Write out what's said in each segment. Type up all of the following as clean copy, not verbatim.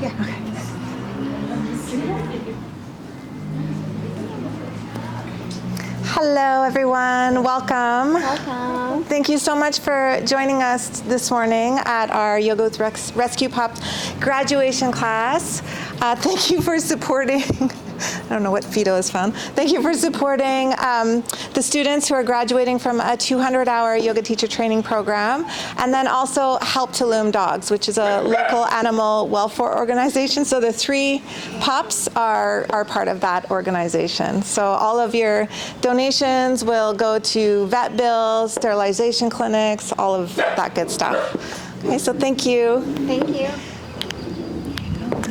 Yeah. Okay. Hello, everyone. Welcome. Welcome. Thank you so much for joining us this morning at our Yoga with Rescue Pups graduation class. Thank you for supporting. I don't know what Fido has found. Thank you for supporting the students who are graduating from a 200-hour yoga teacher training program, and then also Help to Loom Dogs, which is a local animal welfare organization. So the 3 pups are part of that organization. So all of your donations will go to vet bills, sterilization clinics, all of that good stuff. Okay, so thank you. Thank you.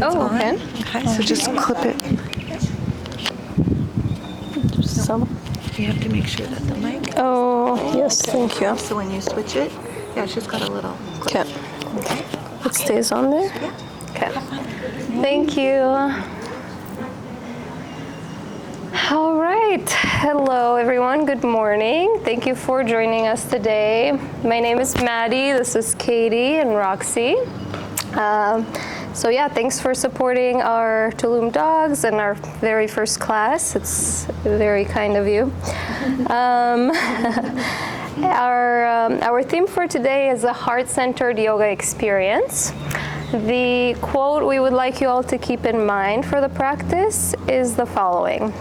Oh, okay. Okay, so just clip it. Some. You have to make sure that the mic. Oh, yes, thank you. So when you switch it, yeah, it's just got a little clip. Okay. It stays on there? Yeah. Okay. Thank you. All right. Hello, everyone. Good morning. Thank you for joining us today. My name is Maddie. This is Katie and Roxy. So yeah, thanks for supporting our Tulum Dogs and our very first class. It's very kind of you. Our theme for today is a heart-centered yoga experience. The quote we would like you all to keep in mind for the practice is the following.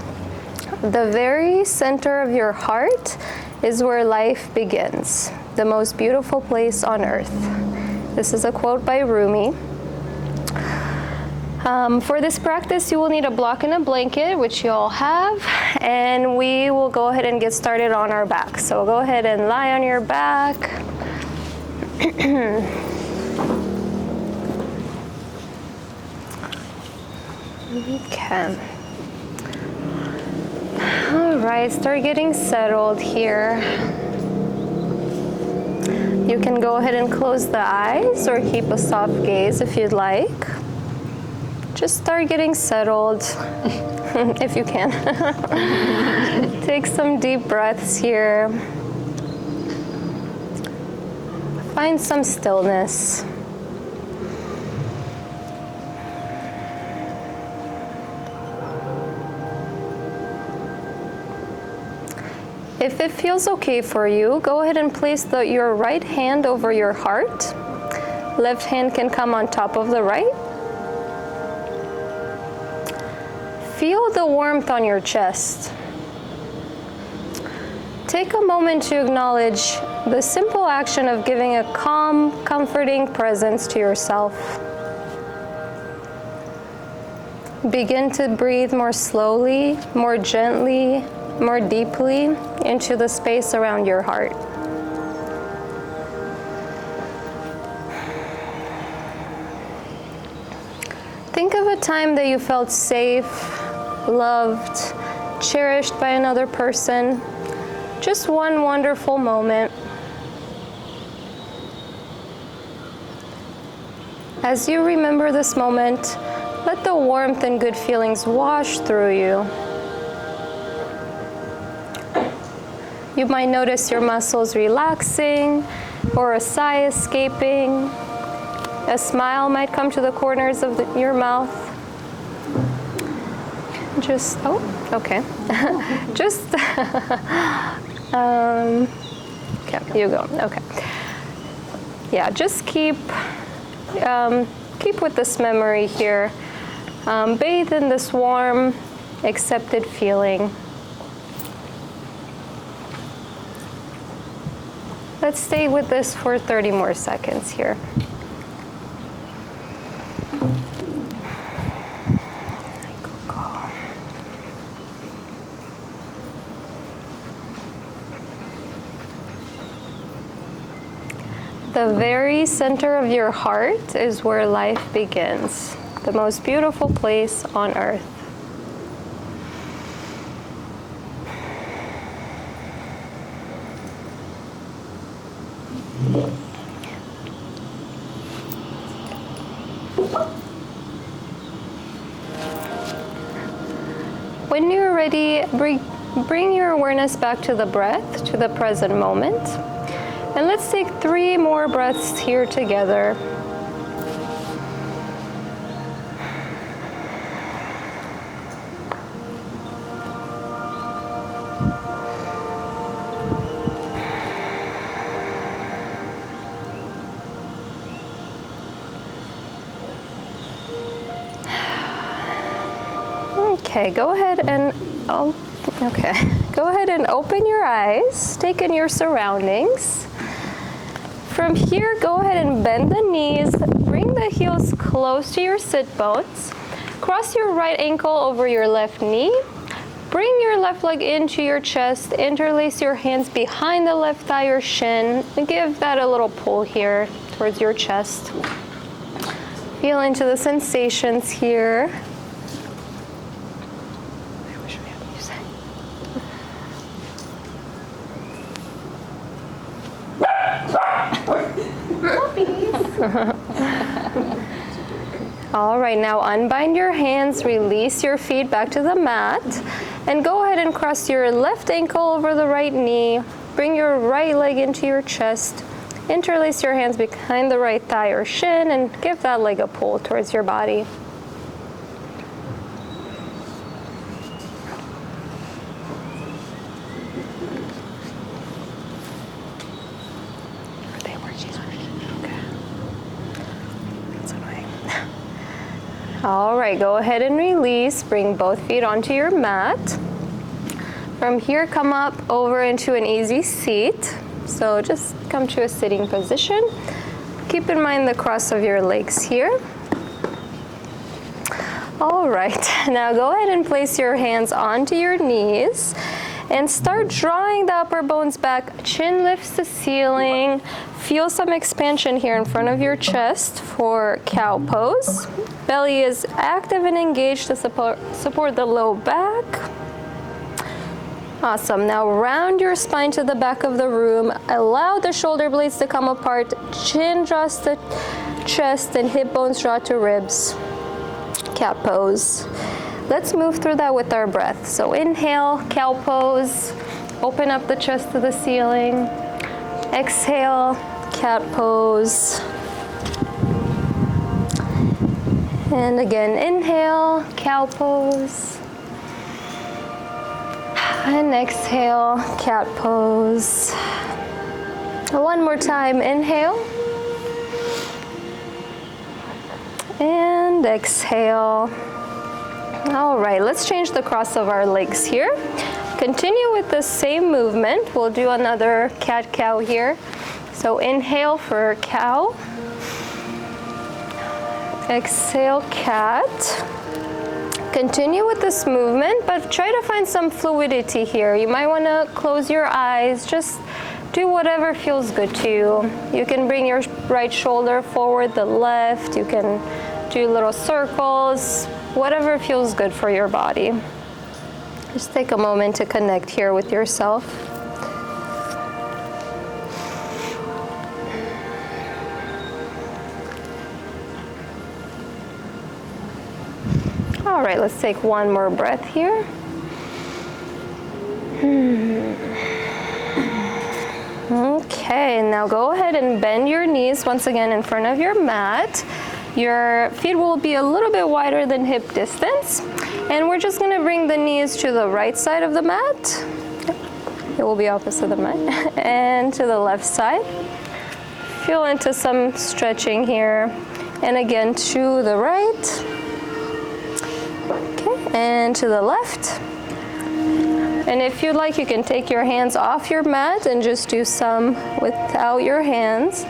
The very center of your heart is where life begins, the most beautiful place on earth. This is a quote by Rumi. For this practice, you will need a block and a blanket, which you all have, and we will go ahead and get started on our back. So go ahead and lie on your back. Okay. All right, start getting settled here. You can go ahead and close the eyes or keep a soft gaze if you'd like. Just start getting settled, if you can. Take some deep breaths here. Find some stillness. If it feels okay for you, go ahead and place your right hand over your heart. Left hand can come on top of the right. Feel the warmth on your chest. Take a moment to acknowledge the simple action of giving a calm, comforting presence to yourself. Begin to breathe more slowly, more gently, more deeply into the space around your heart. Think of a time that you felt safe, loved, cherished by another person. Just one wonderful moment. As you remember this moment, let the warmth and good feelings wash through you. You might notice your muscles relaxing or a sigh escaping. A smile might come to the corners of your mouth. Just, oh, okay. Just, okay, you go, okay. Yeah, just keep with this memory here. Bathe in this warm, accepted feeling. Let's stay with this for 30 more seconds here. The very center of your heart is where life begins, the most beautiful place on earth. When you're ready, bring your awareness back to the breath, to the present moment. And let's take 3 more breaths here together. Okay, go ahead and go ahead and open your eyes, take in your surroundings. From here, go ahead and bend the knees, bring the heels close to your sit bones, cross your right ankle over your left knee, bring your left leg into your chest, interlace your hands behind the left thigh or shin, and give that a little pull here towards your chest. Feel into the sensations here. All right, now unbind your hands, release your feet back to the mat, and go ahead and cross your left ankle over the right knee, bring your right leg into your chest, interlace your hands behind the right thigh or shin, and give that leg a pull towards your body. All right, go ahead and release. Bring both feet onto your mat. From here, come up over into an easy seat. So just come to a sitting position. Keep in mind the cross of your legs here. All right, now go ahead and place your hands onto your knees and start drawing the upper bones back. Chin lifts the ceiling. Feel some expansion here in front of your chest for cow pose. Belly is active and engaged to support the low back. Awesome. Now round your spine to the back of the room. Allow the shoulder blades to come apart. Chin draws to chest and hip bones draw to ribs. Cat pose. Let's move through that with our breath. So inhale, cow pose. Open up the chest to the ceiling. Exhale, cat pose. And again, inhale, cow pose. And exhale, cat pose. One more time, inhale. And exhale. All right, let's change the cross of our legs here. Continue with the same movement. We'll do another cat-cow here. So inhale for cow. Exhale, cat. Continue with this movement, but try to find some fluidity here. You might want to close your eyes. Just do whatever feels good to you. You can bring your right shoulder forward, the left. You can do little circles, whatever feels good for your body. Just take a moment to connect here with yourself. All right, let's take one more breath here. Okay, now go ahead and bend your knees once again in front of your mat. Your feet will be a little bit wider than hip distance. And we're just gonna bring the knees to the right side of the mat. It will be opposite the mat. And to the left side. Feel into some stretching here. And again, to the right. Okay, and to the left. And if you'd like, you can take your hands off your mat and just do some without your hands.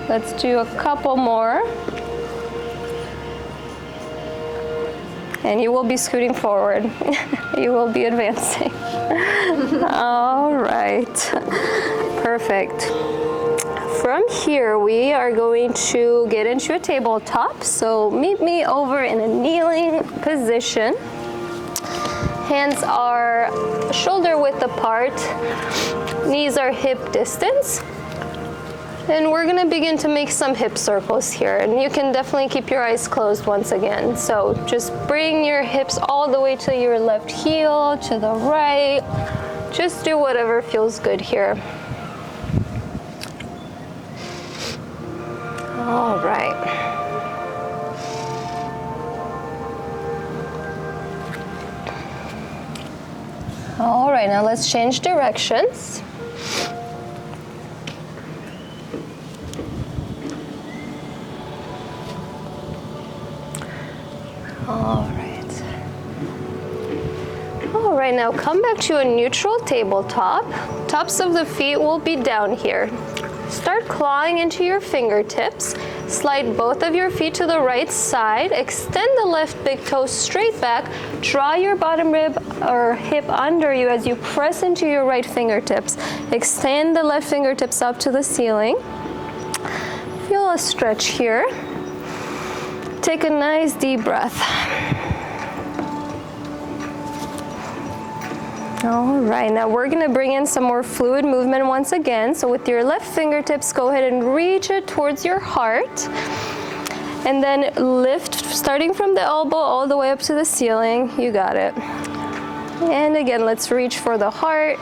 Let's do a couple more. And you will be scooting forward. You will be advancing. All right, perfect. From here, we are going to get into a tabletop. So meet me over in a kneeling position. Hands are shoulder width apart. Knees are hip distance. And we're gonna begin to make some hip circles here. And you can definitely keep your eyes closed once again. So just bring your hips all the way to your left heel, to the right. Just do whatever feels good here. All right. All right, now let's change directions. All right. right, now come back to a neutral tabletop. Tops of the feet will be down here. Start clawing into your fingertips. Slide both of your feet to the right side. Extend the left big toe straight back. Draw your bottom rib or hip under you as you press into your right fingertips. Extend the left fingertips up to the ceiling. Feel a stretch here. Take a nice deep breath. All right, now we're gonna bring in some more fluid movement once again. So with your left fingertips, go ahead and reach it towards your heart. And then lift, starting from the elbow all the way up to the ceiling. You got it. And again, let's reach for the heart.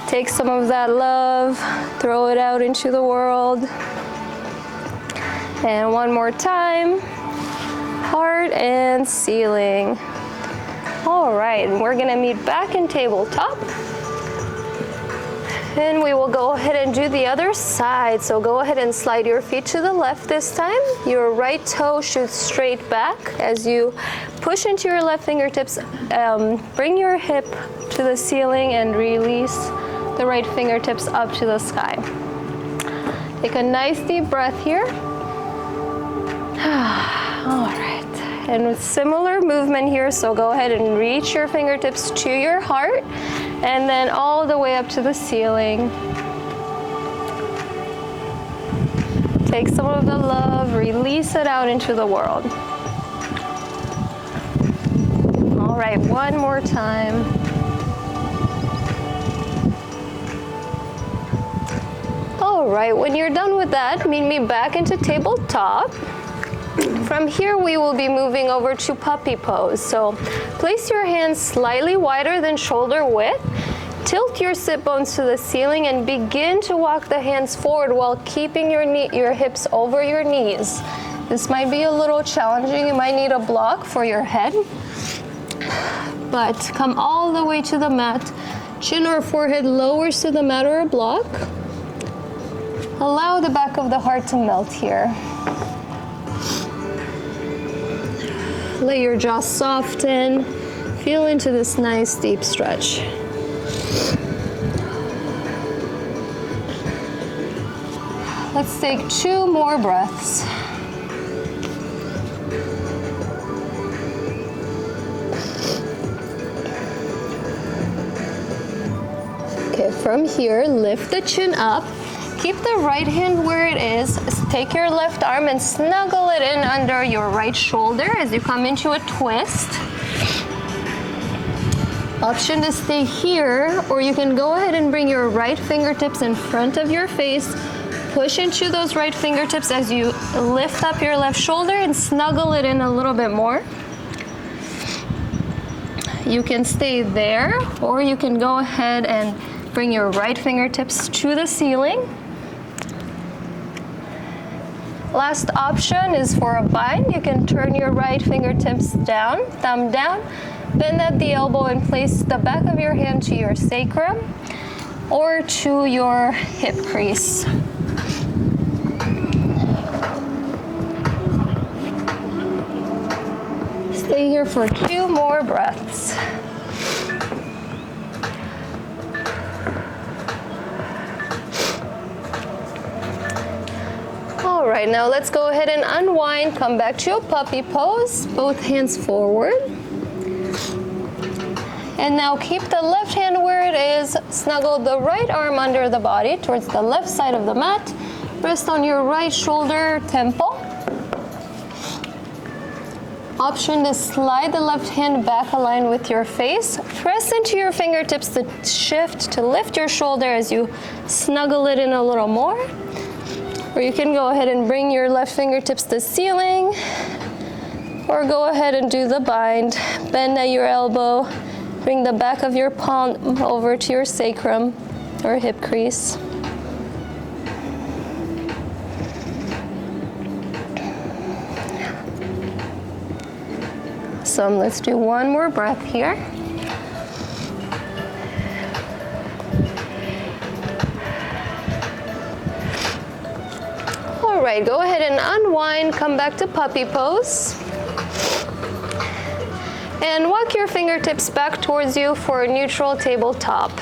Take some of that love, throw it out into the world. And one more time, heart and ceiling. All right, and we're gonna meet back in tabletop. And we will go ahead and do the other side. So go ahead and slide your feet to the left this time. Your right toe shoots straight back as you push into your left fingertips. Bring your hip to the ceiling and release the right fingertips up to the sky. Take a nice deep breath here. All right. And with similar movement here, so go ahead and reach your fingertips to your heart and then all the way up to the ceiling. Take some of the love, release it out into the world. All right, one more time. All right, when you're done with that, meet me back into tabletop. From here, we will be moving over to puppy pose. So place your hands slightly wider than shoulder width. Tilt your sit bones to the ceiling and begin to walk the hands forward while keeping your hips over your knees. This might be a little challenging. You might need a block for your head. But come all the way to the mat. Chin or forehead lowers to the mat or a block. Allow the back of the heart to melt here. Let your jaw soften. Feel into this nice deep stretch. Let's take 2 more breaths. Okay, from here, lift the chin up. Keep the right hand where it is. Take your left arm and snuggle it in under your right shoulder as you come into a twist. Option to stay here, or you can go ahead and bring your right fingertips in front of your face. Push into those right fingertips as you lift up your left shoulder and snuggle it in a little bit more. You can stay there, or you can go ahead and bring your right fingertips to the ceiling. Last option is for a bind. You can turn your right fingertips down, thumb down, bend at the elbow and place the back of your hand to your sacrum or to your hip crease. Stay here for 2 more breaths. All right, now let's go ahead and unwind. Come back to a puppy pose, both hands forward. And now keep the left hand where it is. Snuggle the right arm under the body towards the left side of the mat. Rest on your right shoulder, temple. Option to slide the left hand back aligned with your face. Press into your fingertips to shift, to lift your shoulder as you snuggle it in a little more. Or you can go ahead and bring your left fingertips to the ceiling, or go ahead and do the bind. Bend at your elbow, bring the back of your palm over to your sacrum or hip crease. Awesome, let's do 1 more breath here. All right, go ahead and unwind, come back to puppy pose. And walk your fingertips back towards you for a neutral tabletop.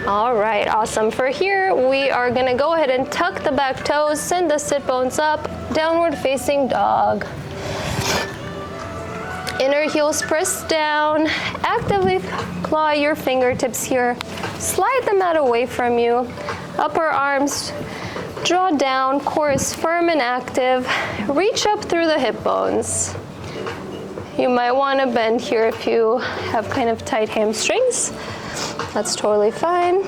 All right, awesome. For here, we are gonna go ahead and tuck the back toes, send the sit bones up, downward facing dog. Inner heels press down, actively claw your fingertips here. Slide the mat away from you. Upper arms draw down, core is firm and active. Reach up through the hip bones. You might want to bend here if you have kind of tight hamstrings. That's totally fine.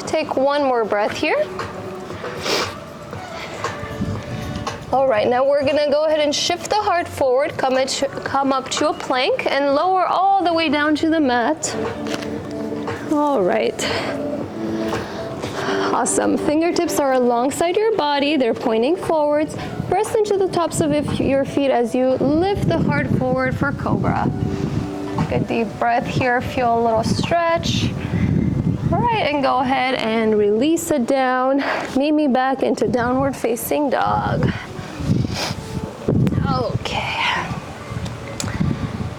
Take one more breath here. All right, now we're gonna go ahead and shift the heart forward, come up to a plank and lower all the way down to the mat. All right. Awesome. Fingertips are alongside your body. They're pointing forwards. Press into the tops of your feet as you lift the heart forward for Cobra. Good deep breath here. Feel a little stretch. All right, and go ahead and release it down. Meet me back into downward facing dog. Okay.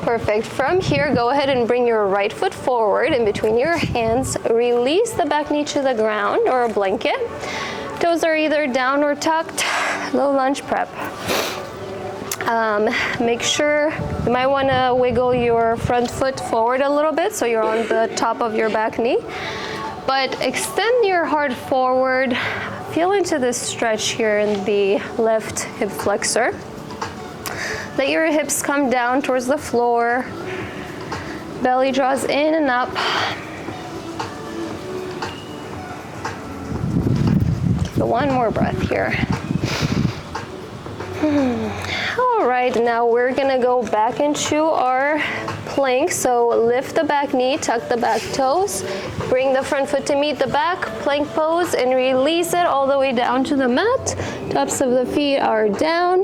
Perfect. From here, go ahead and bring your right foot forward in between your hands. Release the back knee to the ground or a blanket. Toes are either down or tucked. Low lunge prep. Make sure you might want to wiggle your front foot forward a little bit so you're on the top of your back knee. But extend your heart forward. Feel into this stretch here in the left hip flexor. Let your hips come down towards the floor. Belly draws in and up. One more breath here. All right, now we're gonna go back into our plank. So lift the back knee, tuck the back toes, bring the front foot to meet the back, plank pose, and release it all the way down to the mat. Tops of the feet are down,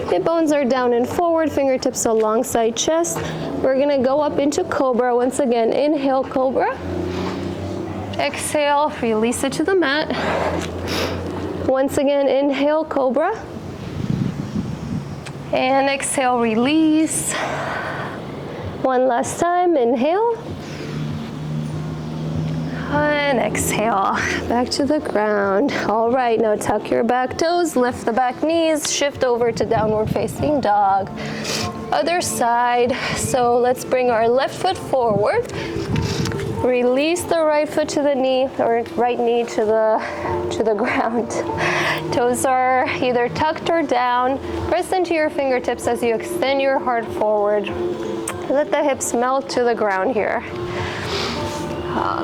hip bones are down and forward, fingertips alongside chest. We're gonna go up into Cobra. Once again, inhale, Cobra. Exhale, release it to the mat. Once again, inhale, Cobra. And exhale, release. One last time, inhale. And exhale, back to the ground. All right, now tuck your back toes, lift the back knees, shift over to downward facing dog. Other side, so let's bring our left foot forward. Release the right foot to the knee, or right knee to the ground. Toes are either tucked or down. Press into your fingertips as you extend your heart forward. Let the hips melt to the ground here.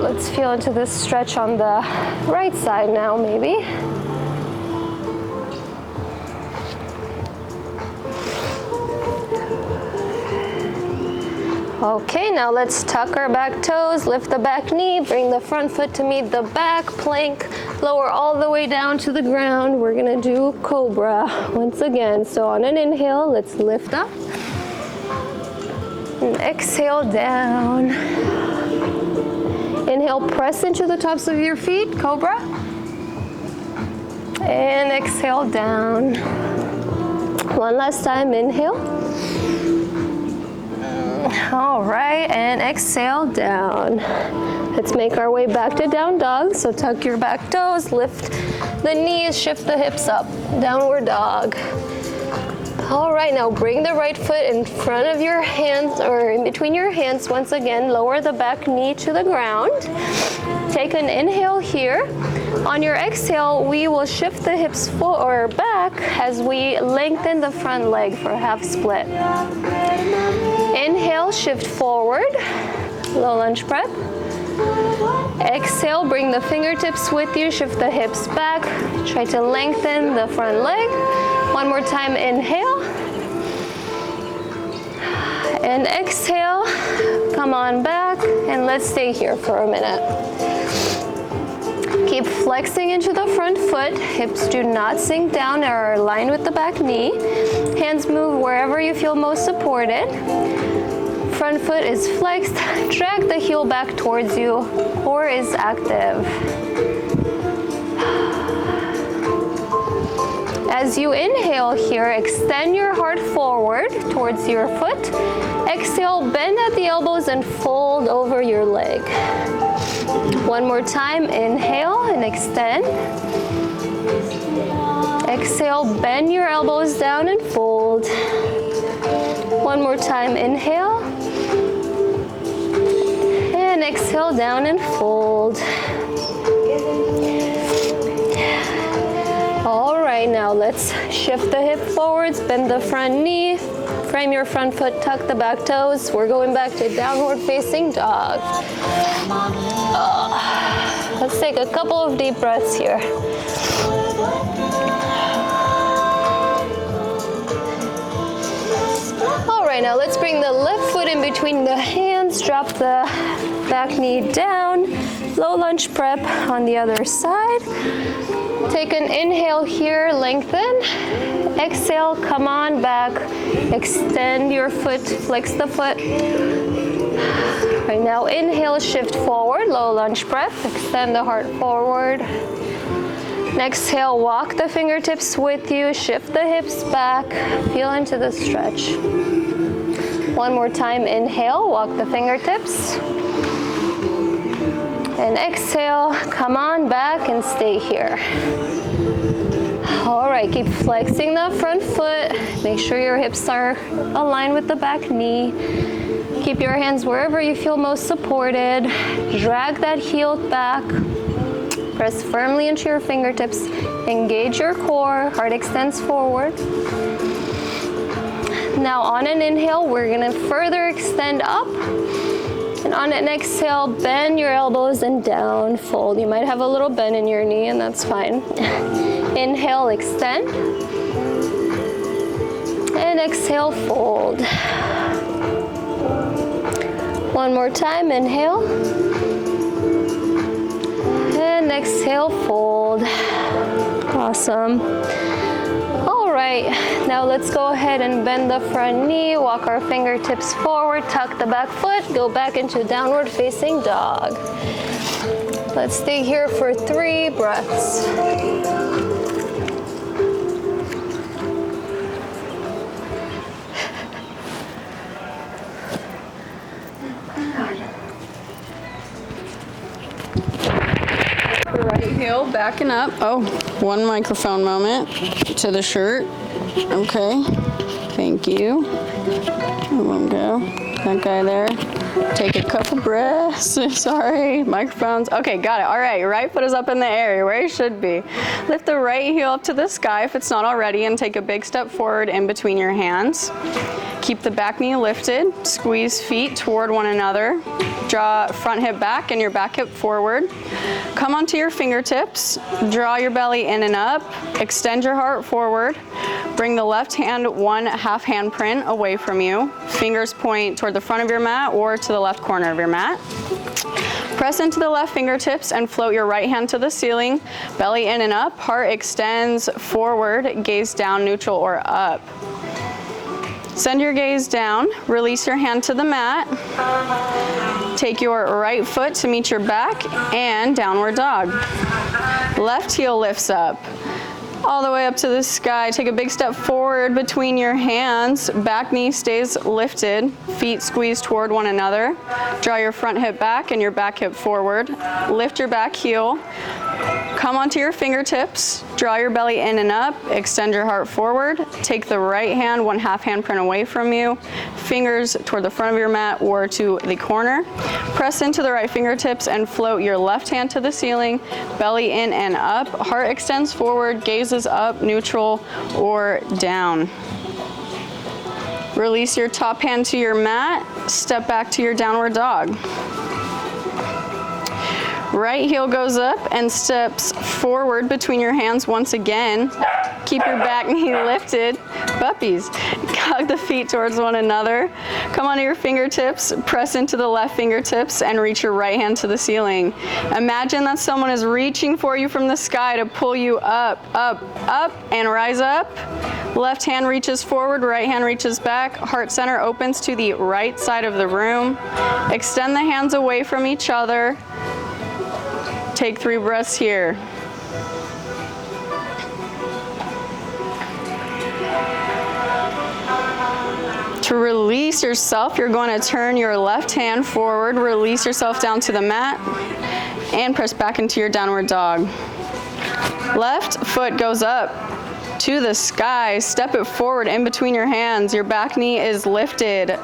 Let's feel into this stretch on the right side now, maybe. Okay, now let's tuck our back toes, lift the back knee, bring the front foot to meet the back, plank, lower all the way down to the ground. We're gonna do Cobra once again. So on an inhale, let's lift up. And exhale down. Inhale, press into the tops of your feet, Cobra. And exhale down. One last time, inhale. All right, and exhale down. Let's make our way back to down dog. So tuck your back toes, lift the knees, shift the hips up, downward dog. All right, now bring the right foot in front of your hands or in between your hands. Once again, lower the back knee to the ground. Take an inhale here. On your exhale, we will shift the hips forward or back as we lengthen the front leg for half split. Inhale, shift forward, low lunge prep. Exhale, bring the fingertips with you, shift the hips back. Try to lengthen the front leg. One more time, inhale. And exhale, come on back, and let's stay here for a minute. Keep flexing into the front foot. Hips do not sink down or are aligned with the back knee. Hands move wherever you feel most supported. Front foot is flexed. Drag the heel back towards you. Core is active. As you inhale here, extend your heart forward towards your foot. Exhale, bend at the elbows and fold over your leg. One more time, inhale and extend. Exhale, bend your elbows down and fold. One more time, inhale. And exhale, down and fold. All right, now let's shift the hip forwards, bend the front knee, frame your front foot, tuck the back toes. We're going back to downward facing dog. Let's take a couple of deep breaths here. All right, now let's bring the left foot in between the hands, drop the back knee down, low lunge prep on the other side. Take an inhale here, lengthen. Exhale, come on back. Extend your foot, flex the foot. Right now, inhale, shift forward, low lunge breath. Extend the heart forward. Exhale, walk the fingertips with you. Shift the hips back. Feel into the stretch. One more time, inhale, walk the fingertips. And exhale, come on back and stay here. All right, keep flexing the front foot. Make sure your hips are aligned with the back knee. Keep your hands wherever you feel most supported. Drag that heel back. Press firmly into your fingertips. Engage your core. Heart extends forward. Now on an inhale, we're gonna further extend up. And on an exhale, bend your elbows and down, fold. You might have a little bend in your knee, and that's fine. Inhale, extend. And exhale, fold. One more time, inhale. And exhale, fold. Awesome. All right, now let's go ahead and bend the front knee, walk our fingertips forward, tuck the back foot, go back into downward facing dog. Let's stay here for 3 breaths. Right heel backing up. Oh, one microphone moment to the shirt. Okay, thank you. I won't go. That guy there. Take a couple breaths. Sorry, microphones. Okay, got it. All right, right foot is up in the air where it should be. Lift the right heel up to the sky if it's not already, and take a big step forward in between your hands. Keep the back knee lifted. Squeeze feet toward one another. Draw front hip back and your back hip forward. Come onto your fingertips. Draw your belly in and up. Extend your heart forward. Bring the left hand 1/2 hand print away from you. Fingers point toward the front of your mat or to the left corner of your mat. Press into the left fingertips and float your right hand to the ceiling. Belly in and up. Heart extends forward. Gaze down, neutral, or up. Send your gaze down, release your hand to the mat. Take your right foot to meet your back and downward dog. Left heel lifts up, all the way up to the sky. Take a big step forward between your hands. Back knee stays lifted, feet squeeze toward one another. Draw your front hip back and your back hip forward. Lift your back heel. Come onto your fingertips, draw your belly in and up, extend your heart forward. Take the right hand 1/2 hand print away from you, fingers toward the front of your mat or to the corner. Press into the right fingertips and float your left hand to the ceiling, belly in and up. Heart extends forward, gaze is up, neutral, or down. Release your top hand to your mat, step back to your downward dog. Right heel goes up and steps forward between your hands once again. Keep your back knee lifted. Puppies. Hug the feet towards one another. Come onto your fingertips, press into the left fingertips, and reach your right hand to the ceiling. Imagine that someone is reaching for you from the sky to pull you up, up, up, and rise up. Left hand reaches forward, right hand reaches back. Heart center opens to the right side of the room. Extend the hands away from each other. Take 3 breaths here. release yourself, you're going to turn your left hand forward, release yourself down to the mat, and press back into your downward dog. Left foot goes up to the sky. Step it forward in between your hands. Your back knee is lifted.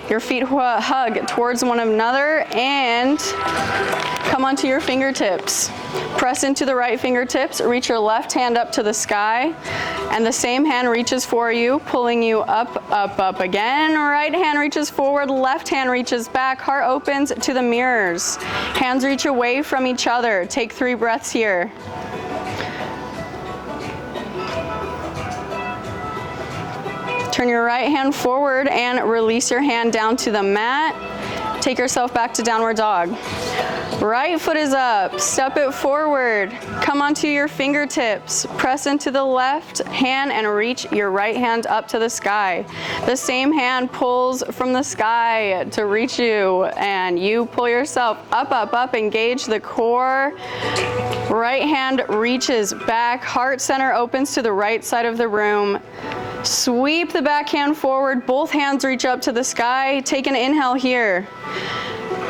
Your feet hug towards one another and come onto your fingertips. Press into the right fingertips. Reach your left hand up to the sky. And the same hand reaches for you, pulling you up, up, up again. Right hand reaches forward. Left hand reaches back. Heart opens to the mirrors. Hands reach away from each other. Take 3 breaths here. Turn your right hand forward and release your hand down to the mat. Take yourself back to downward dog. Right foot is up, step it forward. Come onto your fingertips. Press into the left hand and reach your right hand up to the sky. The same hand pulls from the sky to reach you, and you pull yourself up, up, up. Engage the core. Right hand reaches back. Heart center opens to the right side of the room. Sweep the back hand forward. Both hands reach up to the sky. Take an inhale here.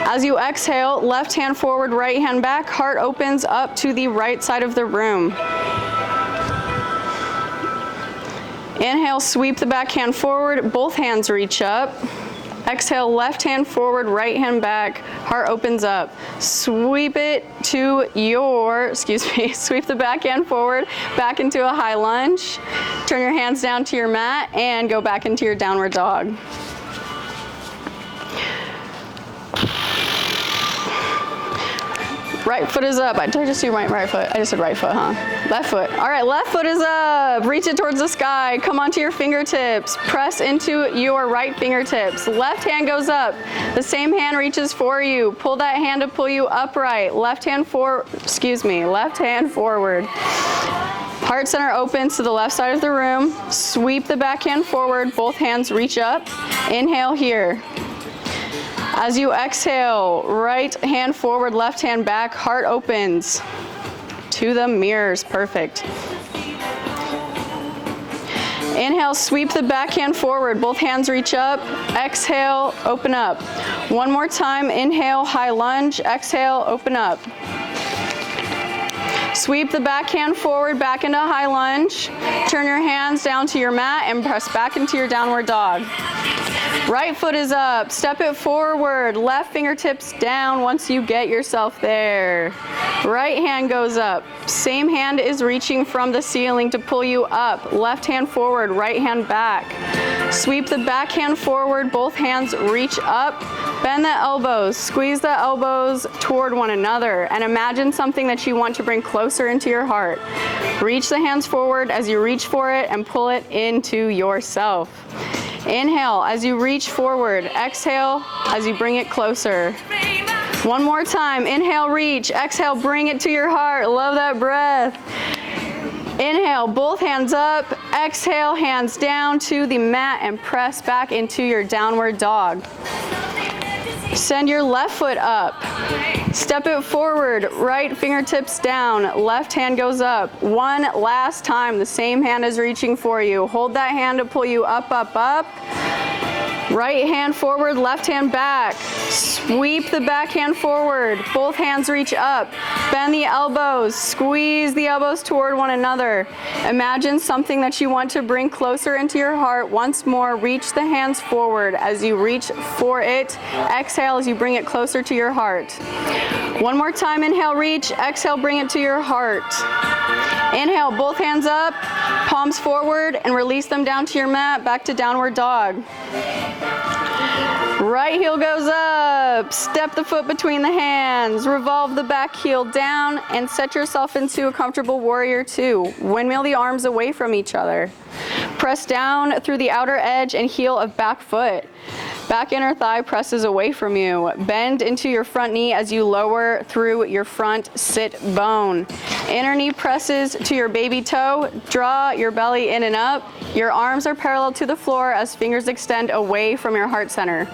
As you exhale, left hand forward, right hand back. Heart opens up to the right side of the room. Inhale, sweep the back hand forward. Both hands reach up. Exhale, left hand forward, right hand back. Heart opens up. Sweep it to your, sweep the back hand forward, back into a high lunge. Turn your hands down to your mat and go back into your downward dog. Right foot is up. Did I just do right foot? I just said right foot, huh? Left foot. All right, left foot is up. Reach it towards the sky. Come onto your fingertips. Press into your right fingertips. Left hand goes up. The same hand reaches for you. Pull that hand to pull you upright. Left hand forward. Heart center opens to the left side of the room. Sweep the back hand forward. Both hands reach up. Inhale here. As you exhale, right hand forward, left hand back, heart opens to the mirrors. Perfect. Inhale, sweep the back hand forward, both hands reach up. Exhale, open up. One more time, inhale, high lunge. Exhale, open up. Sweep the back hand forward, back into high lunge. Turn your hands down to your mat and press back into your downward dog. Right foot is up, step it forward, left fingertips down once you get yourself there. Right hand goes up, same hand is reaching from the ceiling to pull you up. Left hand forward, right hand back. Sweep the back hand forward, both hands reach up. Bend the elbows, squeeze the elbows toward one another, and imagine something that you want to bring closer into your heart. Reach the hands forward as you reach for it and pull it into yourself. Inhale as you reach forward. Exhale as you bring it closer. One more time. Inhale, reach. Exhale, bring it to your heart. Love that breath. Inhale, both hands up. Exhale, hands down to the mat and press back into your downward dog. Send your left foot up. Step it forward, right fingertips down, left hand goes up. One last time, the same hand is reaching for you. Hold that hand to pull you up, up, up. Right hand forward, left hand back. Sweep the back hand forward. Both hands reach up. Bend the elbows. Squeeze the elbows toward one another. Imagine something that you want to bring closer into your heart. Once more, reach the hands forward as you reach for it. Exhale as you bring it closer to your heart. One more time, inhale, reach. Exhale, bring it to your heart. Inhale, both hands up, palms forward, and release them down to your mat, back to downward dog. Right heel goes up, step the foot between the hands, revolve the back heel down, and set yourself into a comfortable warrior two. Windmill the arms away from each other. Press down through the outer edge and heel of back foot. Back inner thigh presses away from you. Bend into your front knee as you lower through your front sit bone. Inner knee presses to your baby toe. Draw your belly in and up. Your arms are parallel to the floor as fingers extend away from your heart center.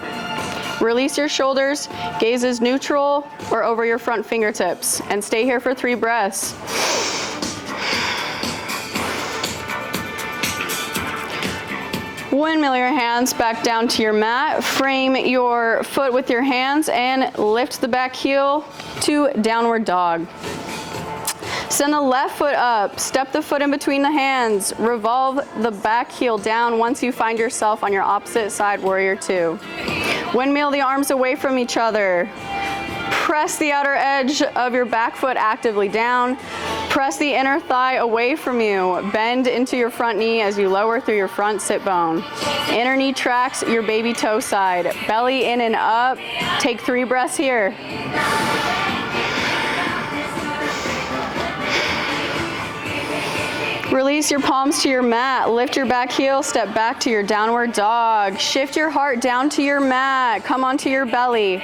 Release your shoulders, gaze is neutral or over your front fingertips, and stay here for 3 breaths. Windmill your hands back down to your mat. Frame your foot with your hands and lift the back heel to downward dog. Send the left foot up, step the foot in between the hands, revolve the back heel down once you find yourself on your opposite side, warrior two. Windmill the arms away from each other. Press the outer edge of your back foot actively down. Press the inner thigh away from you. Bend into your front knee as you lower through your front sit bone. Inner knee tracks your baby toe side. Belly in and up. Take 3 breaths here. Release your palms to your mat. Lift your back heel, step back to your downward dog. Shift your heart down to your mat. Come onto your belly.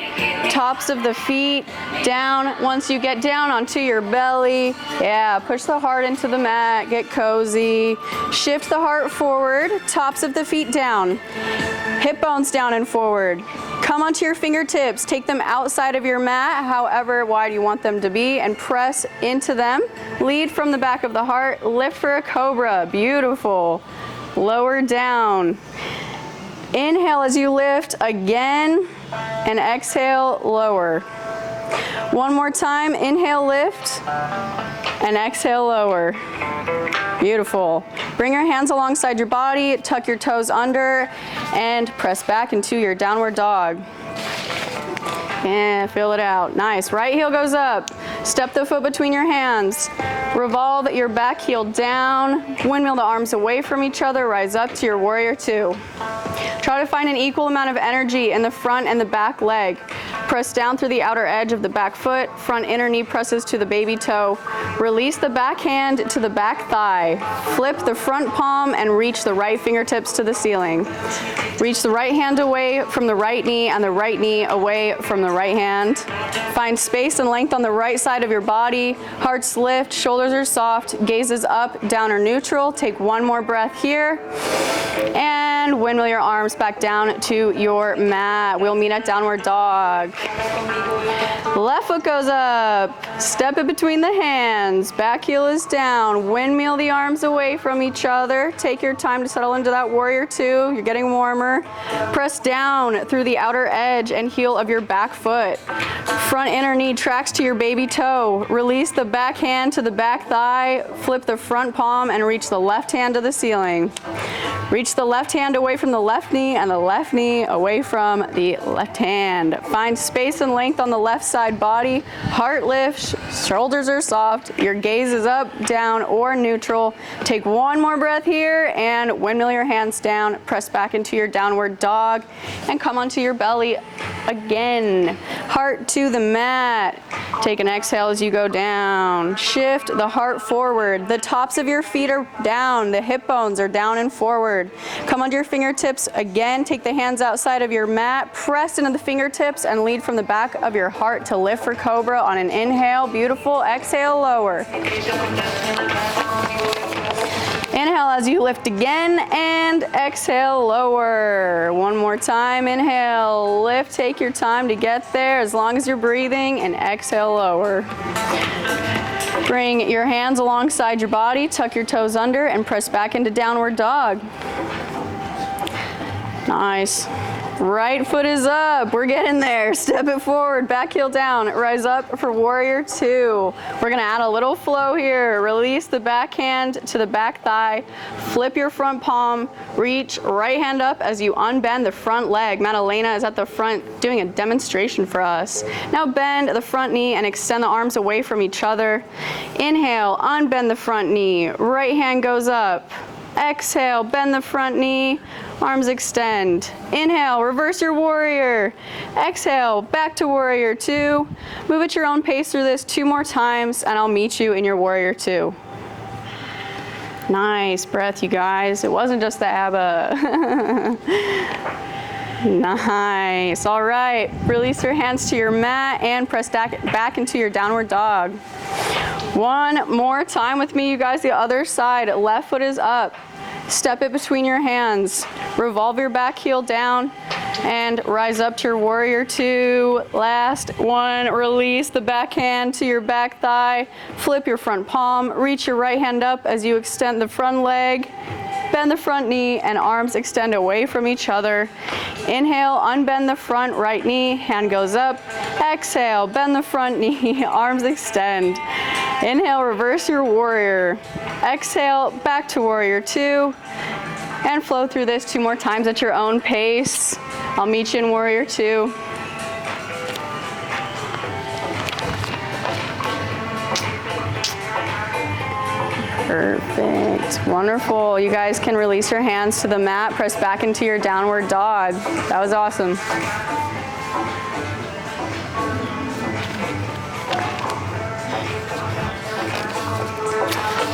Tops of the feet down. Once you get down onto your belly, yeah, push the heart into the mat. Get cozy. Shift the heart forward. Tops of the feet down. Hip bones down and forward. Come onto your fingertips. Take them outside of your mat, however wide you want them to be, and press into them. Lead from the back of the heart. Lift for a cobra. Beautiful. Lower down. Inhale as you lift again, and exhale, lower. One more time. Inhale, lift, and exhale, lower. Beautiful. Bring your hands alongside your body, tuck your toes under, and press back into your downward dog. And feel it out. Nice. Right heel goes up. Step the foot between your hands. Revolve your back heel down. Windmill the arms away from each other. Rise up to your warrior two. Try to find an equal amount of energy in the front and the back leg. Press down through the outer edge of the back foot. Front inner knee presses to the baby toe. Release the back hand to the back thigh. Flip the front palm and reach the right fingertips to the ceiling. Reach the right hand away from the right knee and the right knee away from the right hand. Find space and length on the right side of your body. Hearts lift, shoulders are soft, gaze is up, down or neutral. Take one more breath here. And windmill your arms back down to your mat. We'll meet at downward dog. Left foot goes up. Step it between the hands. Back heel is down. Windmill the arms away from each other. Take your time to settle into that warrior two. You're getting warmer. Press down through the outer edge and heel of your back foot. Front inner knee tracks to your baby toe. Release the back hand to the back thigh. Flip the front palm and reach the left hand to the ceiling. Reach the left hand away from the left knee and the left knee away from the left hand. Find space and length on the left side body. Heart lifts, shoulders are soft. Your gaze is up, down, or neutral. Take one more breath here and windmill your hands down. Press back into your downward dog and come onto your belly again. Heart to the mat. Take an exhale as you go down. Shift the heart forward. The tops of your feet are down. The hip bones are down and forward. Come onto your fingertips again. Take the hands outside of your mat. Press into the fingertips and lead from the back of your heart to lift for cobra on an inhale. Beautiful. Exhale, lower. Inhale as you lift again and exhale, lower. One more time. Inhale, lift. Take your time to get there as long as you're breathing, and exhale, lower. Bring your hands alongside your body, tuck your toes under, and press back into downward dog. Nice. Right foot is up. We're getting there. Step it forward. Back heel down. Rise up for warrior two. We're going to add a little flow here. Release the back hand to the back thigh. Flip your front palm. Reach right hand up as you unbend the front leg. Madalena is at the front doing a demonstration for us. Now bend the front knee and extend the arms away from each other. Inhale, unbend the front knee. Right hand goes up. Exhale, bend the front knee, arms extend. Inhale, reverse your warrior. Exhale, back to warrior two. Move at your own pace through this 2 more times, and I'll meet you in your warrior two. Nice breath, you guys. It wasn't just the ABBA. Nice. All right. Release your hands to your mat and press back into your downward dog. One more time with me, you guys. The other side. Left foot is up. Step it between your hands. Revolve your back heel down and rise up to your warrior two. Last one, release the back hand to your back thigh. Flip your front palm, reach your right hand up as you extend the front leg. Bend the front knee and arms extend away from each other. Inhale, unbend the front right knee, hand goes up. Exhale, bend the front knee, arms extend. Inhale, reverse your warrior. Exhale, back to warrior two. And flow through this 2 more times at your own pace. I'll meet you in warrior two. Perfect. Wonderful. You guys can release your hands to the mat, press back into your downward dog. That was awesome.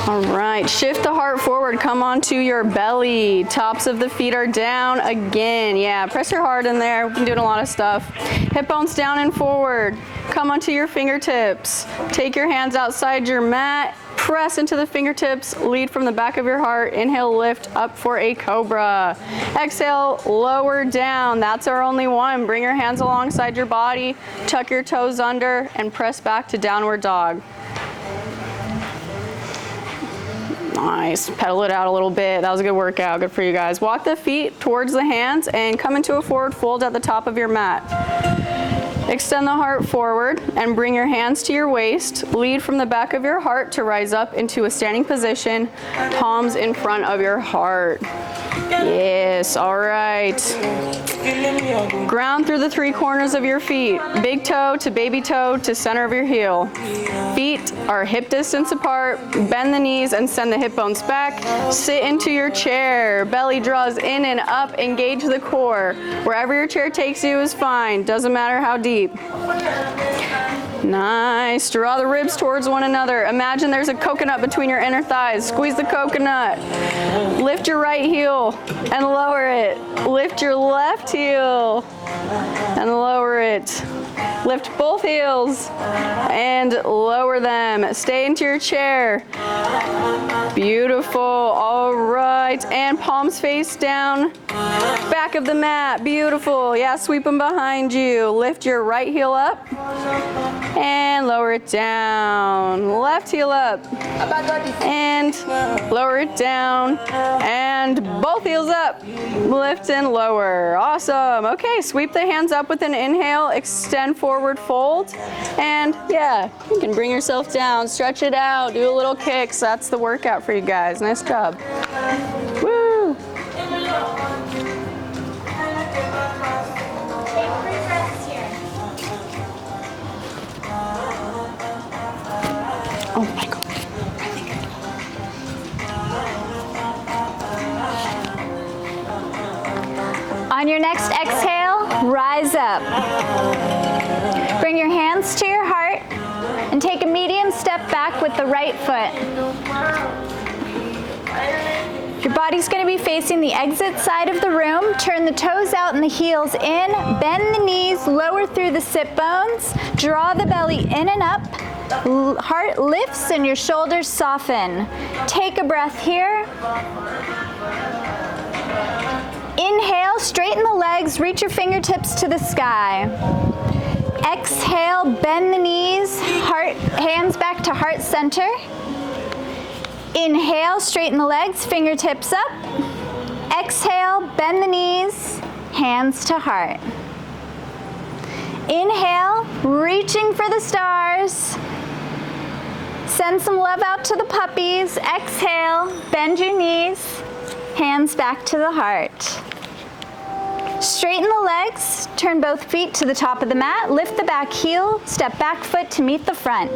All right, shift the heart forward, come onto your belly. Tops of the feet are down again. Yeah, press your heart in there. We've been doing a lot of stuff. Hip bones down and forward. Come onto your fingertips. Take your hands outside your mat. Press into the fingertips, lead from the back of your heart. Inhale, lift up for a cobra. Exhale, lower down. That's our only one. Bring your hands alongside your body, tuck your toes under, and press back to downward dog. Nice, pedal it out a little bit. That was a good workout, good for you guys. Walk the feet towards the hands and come into a forward fold at the top of your mat. Extend the heart forward and bring your hands to your waist. Lead from the back of your heart to rise up into a standing position, palms in front of your heart. Yes, all right. Ground through the 3 corners of your feet. Big toe to baby toe to center of your heel. Feet are hip distance apart. Bend the knees and send the hip bones back. Sit into your chair. Belly draws in and up. Engage the core. Wherever your chair takes you is fine. Doesn't matter how deep. Nice. Draw the ribs towards one another. Imagine there's a coconut between your inner thighs. Squeeze the coconut. Lift your right heel and lower it. Lift your left heel and lower it. Lift both heels and lower them. Stay into your chair. Beautiful. All right. And palms face down. Back of the mat. Beautiful. Yeah, sweep them behind you. Lift your right heel up and lower it down. Left heel up and lower it down. And both heels up. Lift and lower. Awesome. Okay, sweep the hands up with an inhale. Extend forward fold. And yeah, you can bring yourself down. Stretch it out. Do a little kicks. That's the workout for you guys. Nice job. Woo! Oh my God. On your next exhale, rise up. Bring your hands to your heart and take a medium step back with the right foot. Your body's going to be facing the exit side of the room. Turn the toes out and the heels in. Bend the knees, lower through the sit bones. Draw the belly in and up. Heart lifts and your shoulders soften. Take a breath here. Inhale, straighten the legs, reach your fingertips to the sky. Exhale, bend the knees, hands back to heart center. Inhale, straighten the legs, fingertips up. Exhale, bend the knees, hands to heart. Inhale, reaching for the stars. Send some love out to the puppies. Exhale, bend your knees, hands back to the heart. Straighten the legs, turn both feet to the top of the mat, lift the back heel, step back foot to meet the front.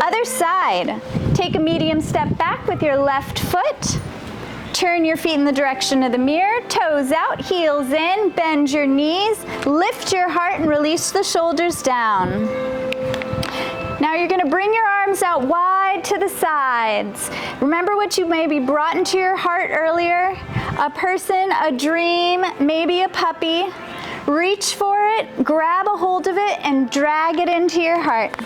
Other side, take a medium step back with your left foot. Turn your feet in the direction of the mirror, toes out, heels in, bend your knees, lift your heart and release the shoulders down. Now you're going to bring your arms out wide to the sides. Remember what you maybe brought into your heart earlier? A person, a dream, maybe a puppy. Reach for it, grab a hold of it, and drag it into your heart.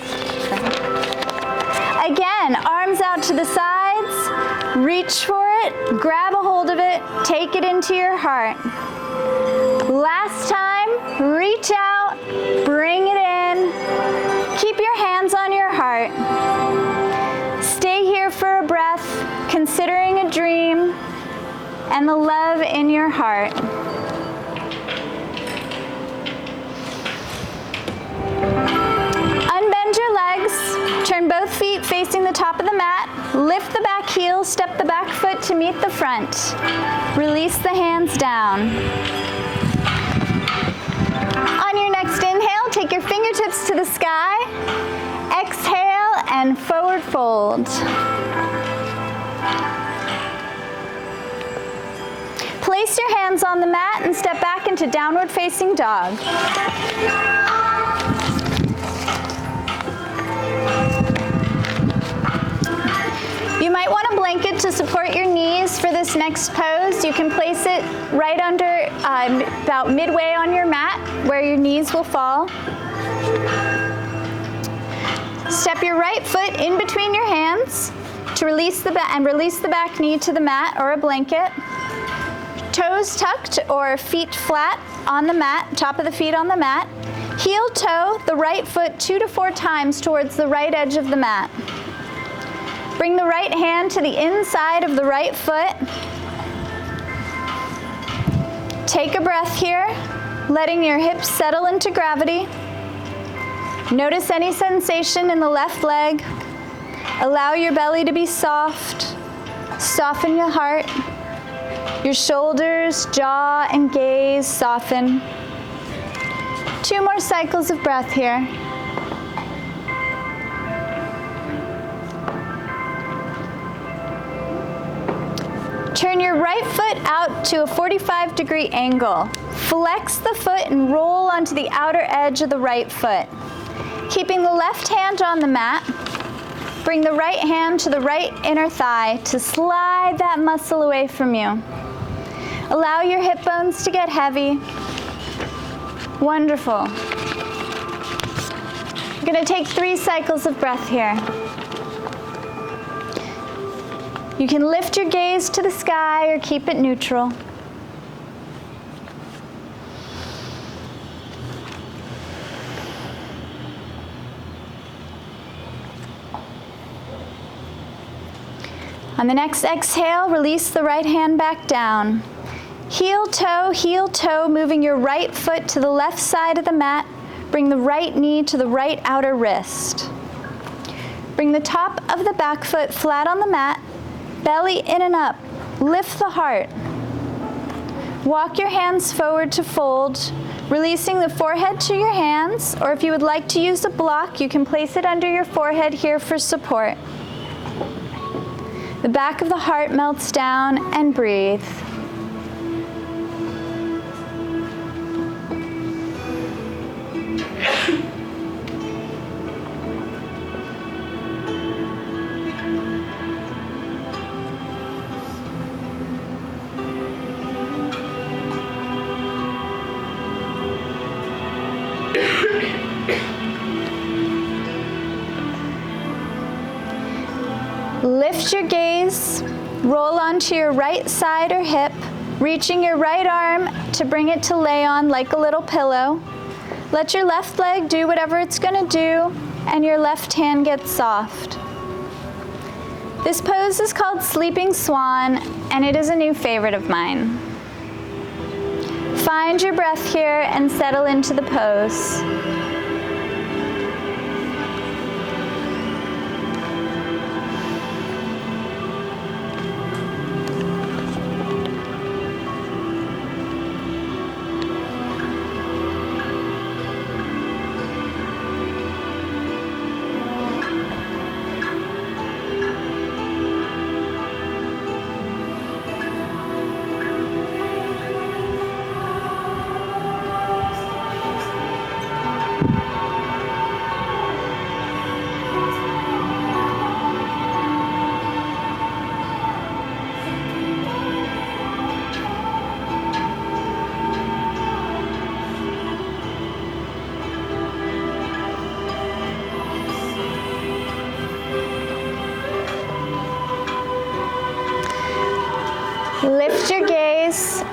Again, arms out to the sides. Reach for it, grab a hold of it, take it into your heart. Last time, reach out, bring it in. Keep your hands on your heart. Stay here for a breath, considering a dream and the love in your heart. Unbend your legs, turn both feet facing the top of the mat, lift the back heel, step the back foot to meet the front. Release the hands down. On your next inhale, take your fingertips to the sky. Exhale and forward fold. Place your hands on the mat and step back into downward facing dog. You might want a blanket to support your knees for this next pose. You can place it right under, about midway on your mat, where your knees will fall. Step your right foot in between your hands to release the back knee to the mat or a blanket. Toes tucked or feet flat on the mat, top of the feet on the mat. Heel toe the right foot 2 to 4 times towards the right edge of the mat. Bring the right hand to the inside of the right foot. Take a breath here, letting your hips settle into gravity. Notice any sensation in the left leg. Allow your belly to be soft. Soften your heart. Your shoulders, jaw, and gaze soften. 2 more cycles of breath here. Turn your right foot out to a 45-degree angle. Flex the foot and roll onto the outer edge of the right foot. Keeping the left hand on the mat, bring the right hand to the right inner thigh to slide that muscle away from you. Allow your hip bones to get heavy. Wonderful. You're going to take 3 cycles of breath here. You can lift your gaze to the sky or keep it neutral. On the next exhale, release the right hand back down. Heel toe, moving your right foot to the left side of the mat. Bring the right knee to the right outer wrist. Bring the top of the back foot flat on the mat, belly in and up. Lift the heart. Walk your hands forward to fold, releasing the forehead to your hands, or if you would like to use a block, you can place it under your forehead here for support. The back of the heart melts down and breathe. Lift your gaze, roll onto your right side or hip, reaching your right arm to bring it to lay on like a little pillow. Let your left leg do whatever it's going to do, and your left hand get soft. This pose is called Sleeping Swan, and it is a new favorite of mine. Find your breath here and settle into the pose.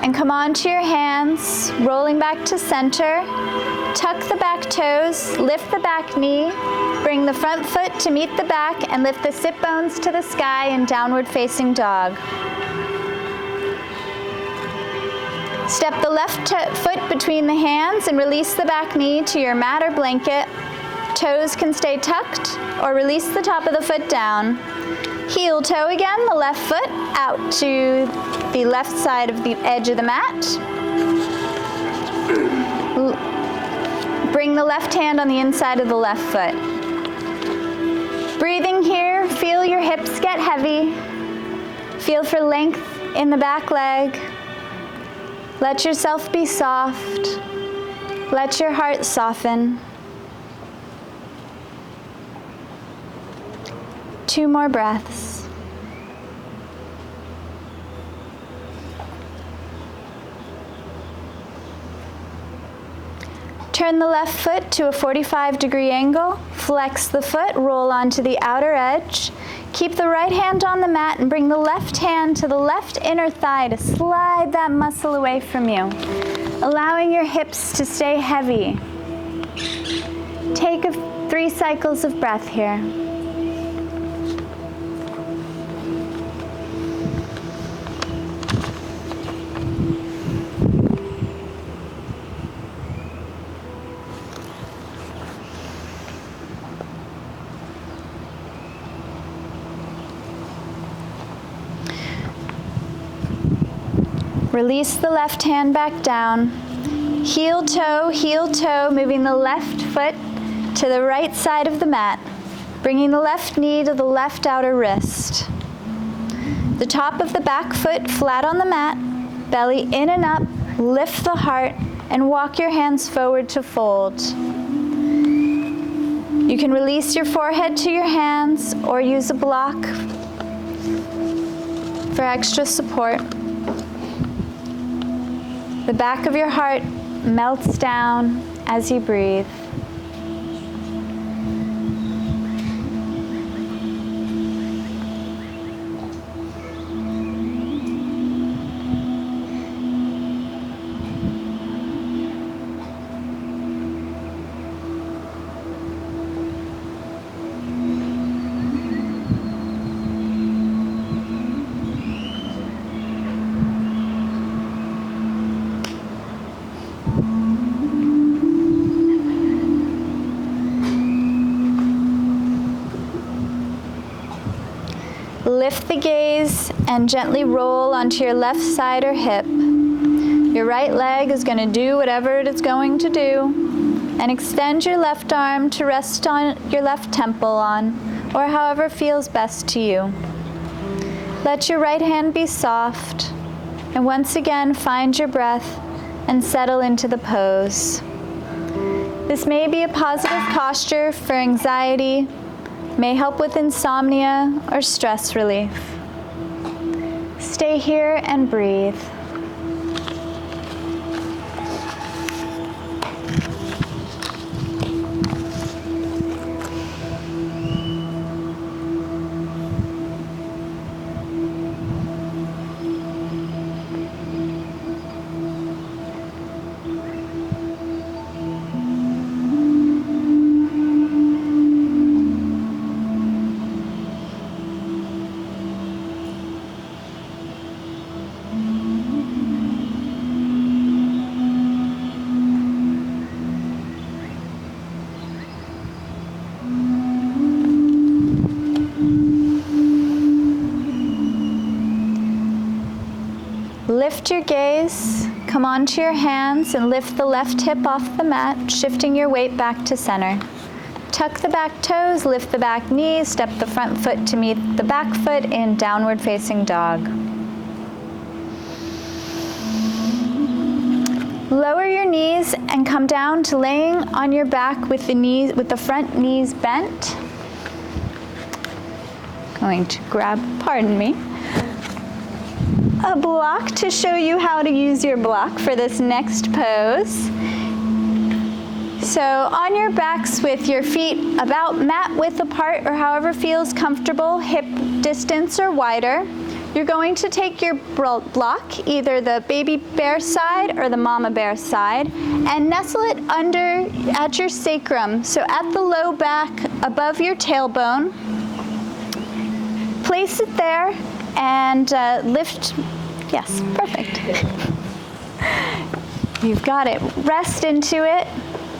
and come onto your hands, rolling back to center. Tuck the back toes, lift the back knee, bring the front foot to meet the back, and lift the sit bones to the sky in downward facing dog. Step the left foot between the hands and release the back knee to your mat or blanket. Toes can stay tucked or release the top of the foot down. Heel toe again, the left foot out to the left side of the edge of the mat. Bring the left hand on the inside of the left foot. Breathing here, feel your hips get heavy. Feel for length in the back leg. Let yourself be soft. Let your heart soften. 2 more breaths. Turn the left foot to a 45-degree angle. Flex the foot, roll onto the outer edge. Keep the right hand on the mat and bring the left hand to the left inner thigh to slide that muscle away from you, allowing your hips to stay heavy. Take 3 cycles of breath here. Release the left hand back down. Heel toe, moving the left foot to the right side of the mat, bringing the left knee to the left outer wrist. The top of the back foot flat on the mat, belly in and up, lift the heart, and walk your hands forward to fold. You can release your forehead to your hands or use a block for extra support. The back of your heart melts down as you breathe. Lift the gaze and gently roll onto your left side or hip. Your right leg is going to do whatever it is going to do. And extend your left arm to rest on your left temple or however feels best to you. Let your right hand be soft. And once again, find your breath and settle into the pose. This may be a positive posture for anxiety, may help with insomnia or stress relief. Stay here and breathe. Lift your gaze, come onto your hands and lift the left hip off the mat, shifting your weight back to center. Tuck the back toes, lift the back knees, step the front foot to meet the back foot in downward facing dog. Lower your knees and come down to laying on your back with the front knees bent. Going to grab, pardon me, a block to show you how to use your block for this next pose. So on your backs with your feet about mat width apart or however feels comfortable, hip distance or wider, You're going to take your block, either the baby bear side or the mama bear side, and nestle it under at your sacrum, so at the low back above your tailbone. Place it there and lift. Yes, perfect. You've got it. Rest into it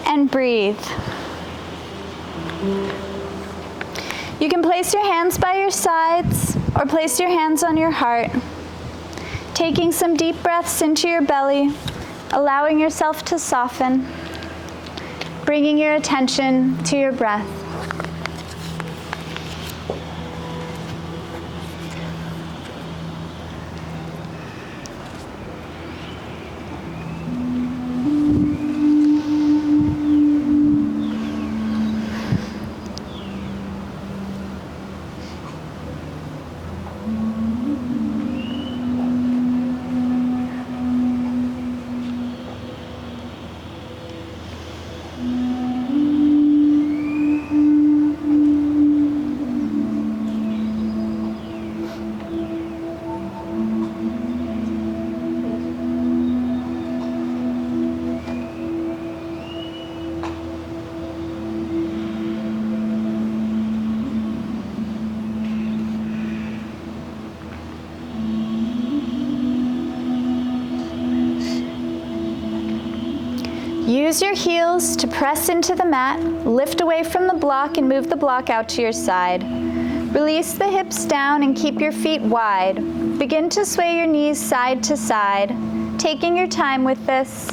and breathe. You can place your hands by your sides or place your hands on your heart, taking some deep breaths into your belly, allowing yourself to soften, bringing your attention to your breath. Use your heels to press into the mat, lift away from the block and move the block out to your side. Release the hips down and keep your feet wide. Begin to sway your knees side to side, taking your time with this.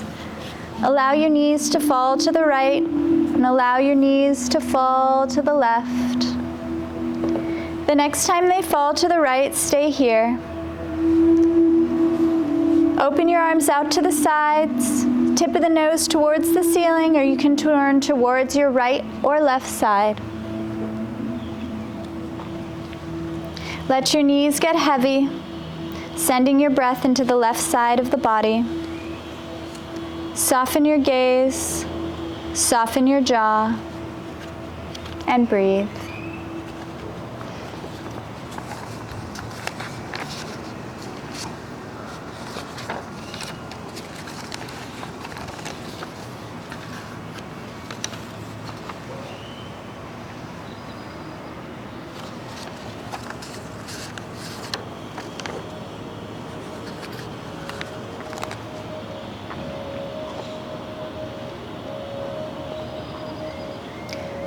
Allow your knees to fall to the right and allow your knees to fall to the left. The next time they fall to the right, stay here. Open your arms out to the sides, tip of the nose towards the ceiling, or you can turn towards your right or left side. Let your knees get heavy, sending your breath into the left side of the body. Soften your gaze, soften your jaw, and breathe.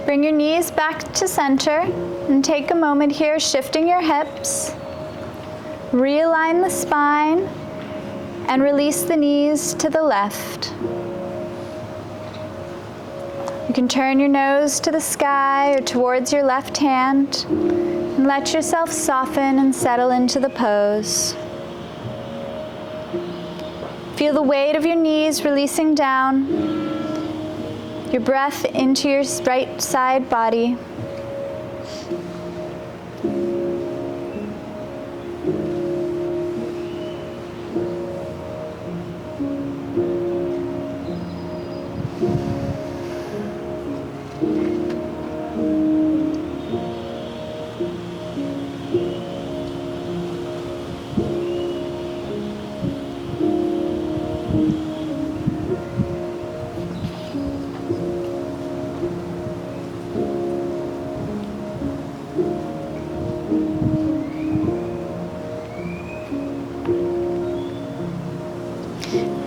Bring your knees back to center and take a moment here, shifting your hips. Realign the spine and release the knees to the left. You can turn your nose to the sky or towards your left hand and let yourself soften and settle into the pose. Feel the weight of your knees releasing down. Your breath into your right side body.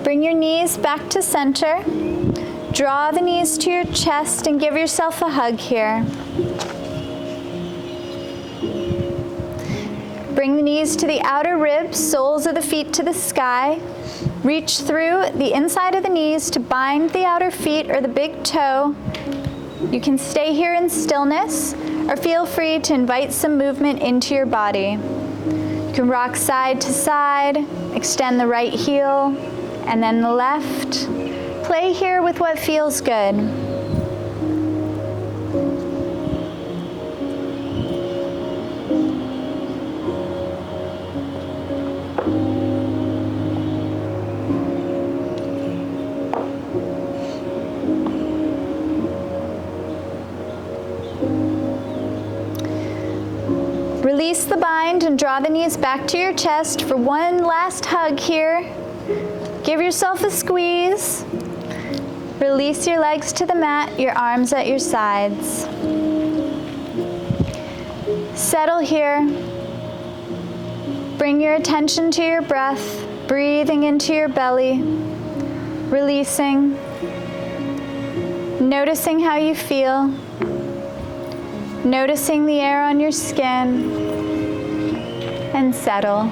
Bring your knees back to center. Draw the knees to your chest and give yourself a hug here. Bring the knees to the outer ribs, soles of the feet to the sky. Reach through the inside of the knees to bind the outer feet or the big toe. You can stay here in stillness or feel free to invite some movement into your body. You can rock side to side, extend the right heel, and then the left. Play here with what feels good. Release the bind and draw the knees back to your chest for one last hug here. Give yourself a squeeze. Release your legs to the mat, your arms at your sides. Settle here. Bring your attention to your breath, breathing into your belly, releasing, noticing how you feel, noticing the air on your skin, and settle.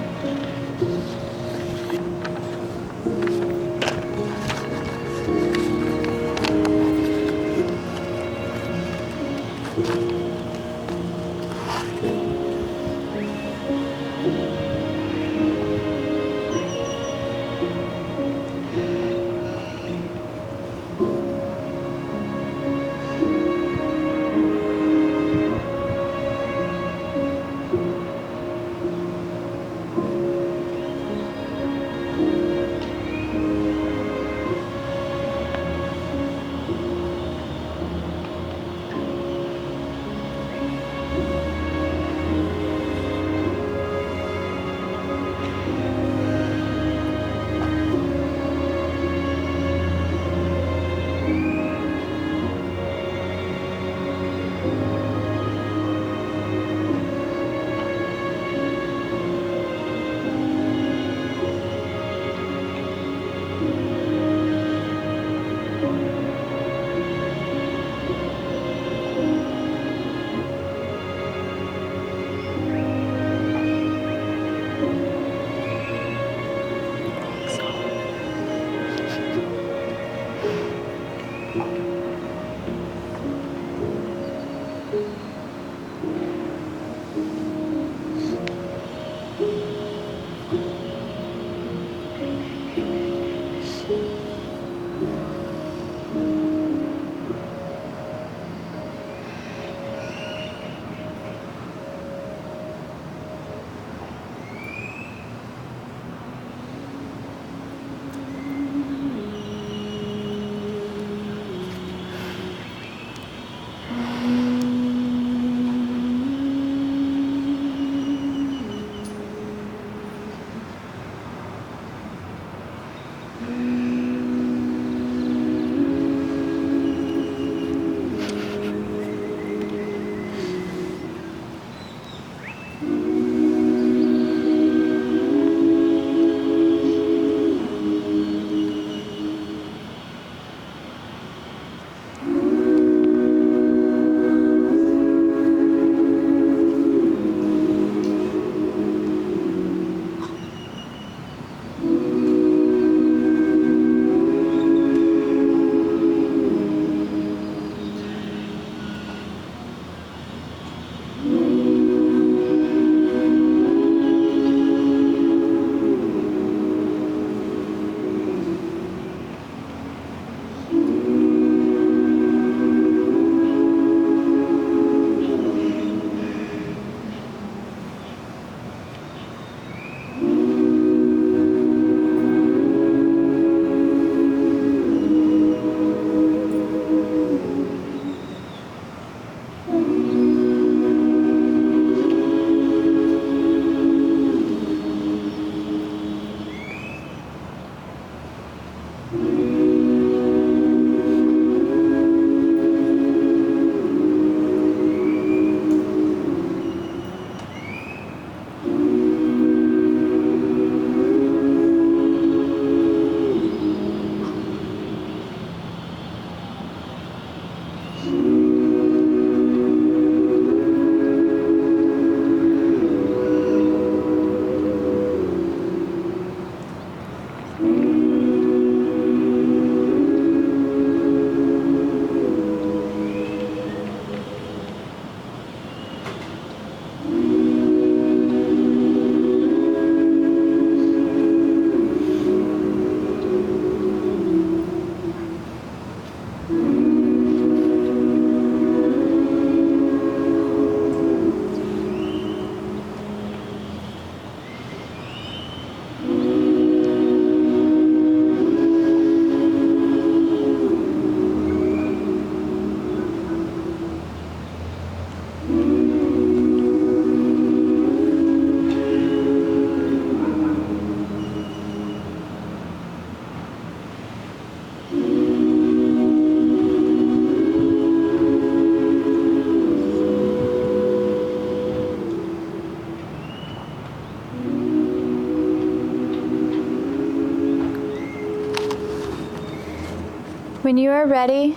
When you are ready,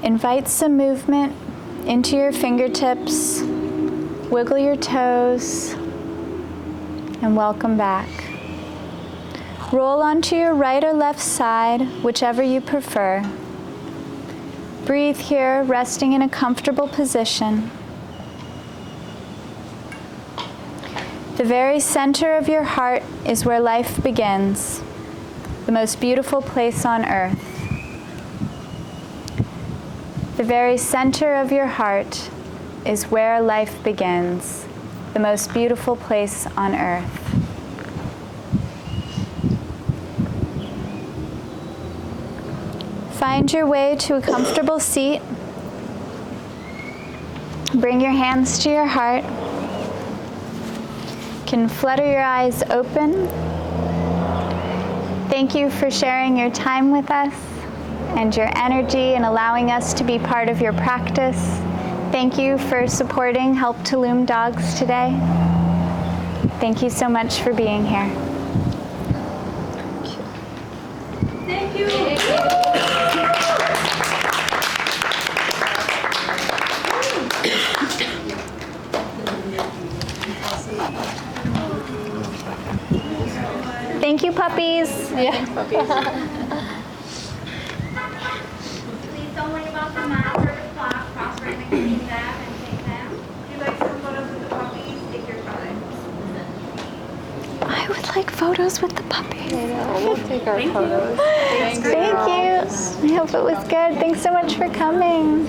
invite some movement into your fingertips, wiggle your toes, and welcome back. Roll onto your right or left side, whichever you prefer. Breathe here, resting in a comfortable position. The very center of your heart is where life begins, the most beautiful place on earth. The very center of your heart is where life begins, the most beautiful place on earth. Find your way to a comfortable seat. Bring your hands to your heart. You can flutter your eyes open. Thank you for sharing your time with us and your energy and allowing us to be part of your practice. Thank you for supporting Help to Loom Dogs today. Thank you so much for being here. Thank you. Thank you, puppies. Yeah. Please don't worry about the mat or the clock. Cross right between them and take them. If you'd like some photos with the puppies, take your time. I would like photos with the puppies. I know, we'll take our photos. Thank you. I hope it was good. Thanks so much for coming.